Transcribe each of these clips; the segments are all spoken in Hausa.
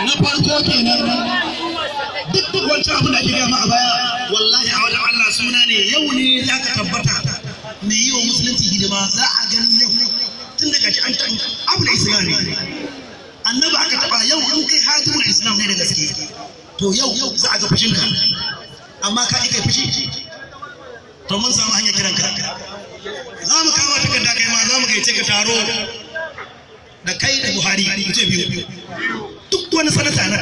na farko kenan duk wancan abin da ake gama a baya wallahi a wajen Allah suna ne yau ne za ka tabbata mai yi wa musulunci hidima za a gani yau tun daga shi an taɓa abu da islami annabi aka taɓa yau in kai hajjin islam ne da gaske to yau za a ga fushinka amma ka kai fushi to mun samu hanyar kiran ka za mu kama takarda kai ma za mu kai ka taro da kai da Buhari mutum biyu duk wani sanata na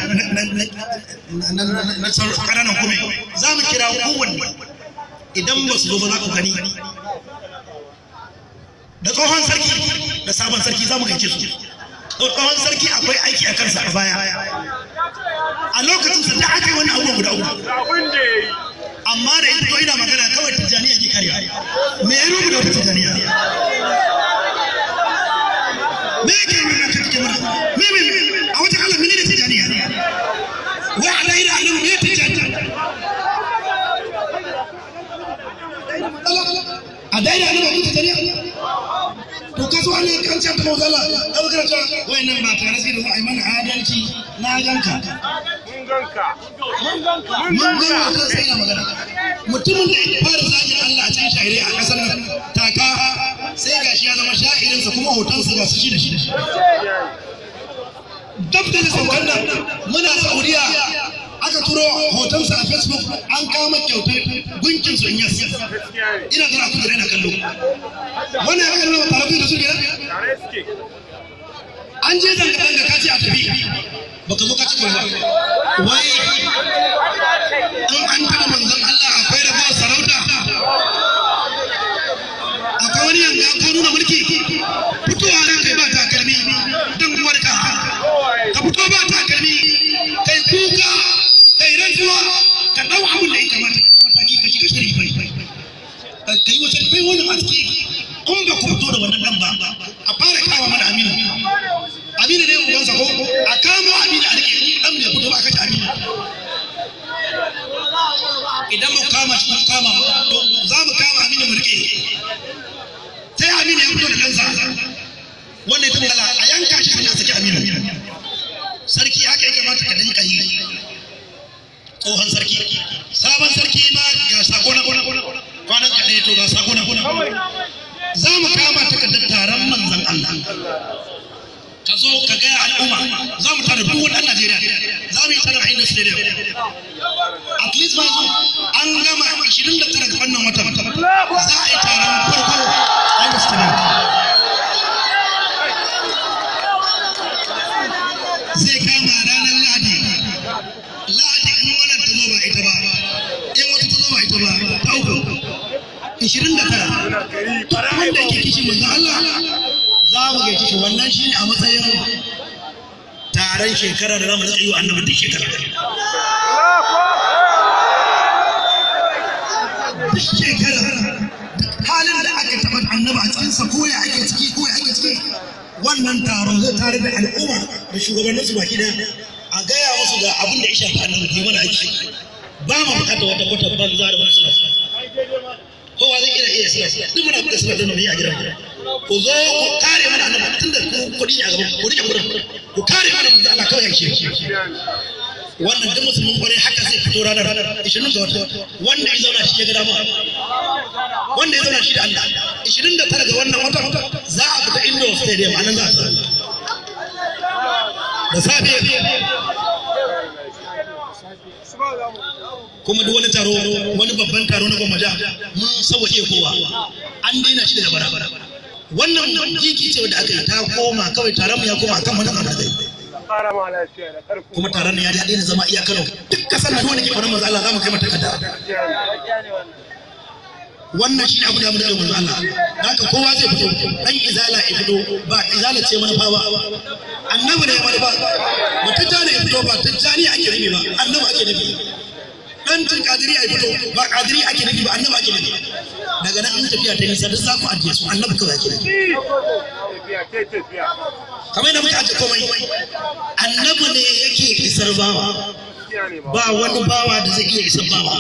ƙananan kome za mu kira kowanne idan ba su zo ba za ku gani da tsohon sarki da sabon sarki za mu kai su tsohon sarki akwai aiki a kansa a baya a lokacin sa da aka yi wani abubuwa guda uku amma da ita ina magana kawai Tijjaniya ke karya me ya rubuta wata Tijjaniya me yake rubuta ta Tijjaniya me a wata kala mene ne Tijjaniya wa alaina alim me Tijjaniya a daina alim me Tijjaniya to kaso an yi kan can ta mawzala abu kana ta wayannan ba tare sai da ai mana adalci na ganka mun ganka sai na magana mutumin da ya fara zagin Allah a cikin sha'irai a kasar nan taka sai gashi ya zama sha'irinsa kuma hotonsa ga su shi da shi dab da saukan nan muna Saudiya aka turo hotonsa a Facebook an kama kyautar gunkin su inyas ina zara ku da ina kallo wannan haka ne ba tare da su kenan an je zanga ka ce a tafi baka zo ka ci ba wai an taɓa manzon Allah akwai rabo sarauta akwai wani yanga ko nuna mulki fitowa nan kai ba takalmi dan uwarka ka fito ba takalmi kai kuka kai rantsuwa ka dau abin da ya kamata ka dau mataki ka shiga shari'a kai wata kai wani aski kun ba ku fito da wannan dan ba a fara kawo mana Aminu ne ubansa ko a kamo Aminu a rike dan bai fito ba aka ci Aminu idan mu kama shi mu kama za mu kama Aminu mu rike sai Aminu ya fito da kansa wannan ita magana a yanka shi sai a saki Aminu sarki haka ya kamata ka dinka yi tsohon sarki sabon sarki ma ga sako na kwanan ka ɗaya to ga sako na za mu kama takardar taron manzon Allah ka zo ka gaya al'umma za mu tara duk wani ɗan Najeriya za mu yi tara a inda stadium at least ma an gama 29 ga wannan watan za a yi taron farko a inda stadium zai kama ranar Lahadi in wannan ta zo ba ita ba in wata ta zo ba ita ba ta uku 29 wanda yake kishin manzon Allah za mu gaji shi wannan shi ne a matsayin taron shekara da zamu yi wa annabi duk shekara halin da aka taɓa annabi a cikinsa ko ya ake ciki wannan taron zai tare da al'umma da shugabanninsu baki da a gaya musu ga abin da ya shafi annabi ke mana aiki ba mu bukatar wata kwata banza da wani suna kowa zai iya suna duk muna bukatar suna da nauyi a gidan ku zo ku kare mana annabi tunda kuɗi ne a gaban ku rike kuɗin ku kare mana manzo Allah kawai yake wannan duk musulmin kwarai haka zai fito ranar 20 ga wata wanda ya zauna shi ya ga dama wanda ya zauna shi da Allah 29 ga wannan wata za a fita Indo Stadium anan za a tsaya da safe kuma duk wani taro wani babban taro na gwamnati mun sauke kowa an daina shi da bara wannan jiki ce wanda aka yi ta koma kawai taron mu ya koma akan wannan al'adai kuma taron ya daɗe da zama iya Kano duk kasar da wani ke faɗin manzo Allah za mu kai mata takarda wannan shi ne abu da mu da manzo Allah haka kowa zai fito dan izala ya fito ba izala ce manufa ba annabi ne manufa mutum ta ne ya fito ba tijjani ake nufi ba annabi ake nufi dan kadiri ya fito ba kadiri ake nufi ba annabi ake nufi daga nan in tafiya ta nisa duk za ku ajiye su annabi kawai ake nufi kamar yadda muka ajiye komai annabi ne yake isar bawa ba wani bawa da zai iya isar bawa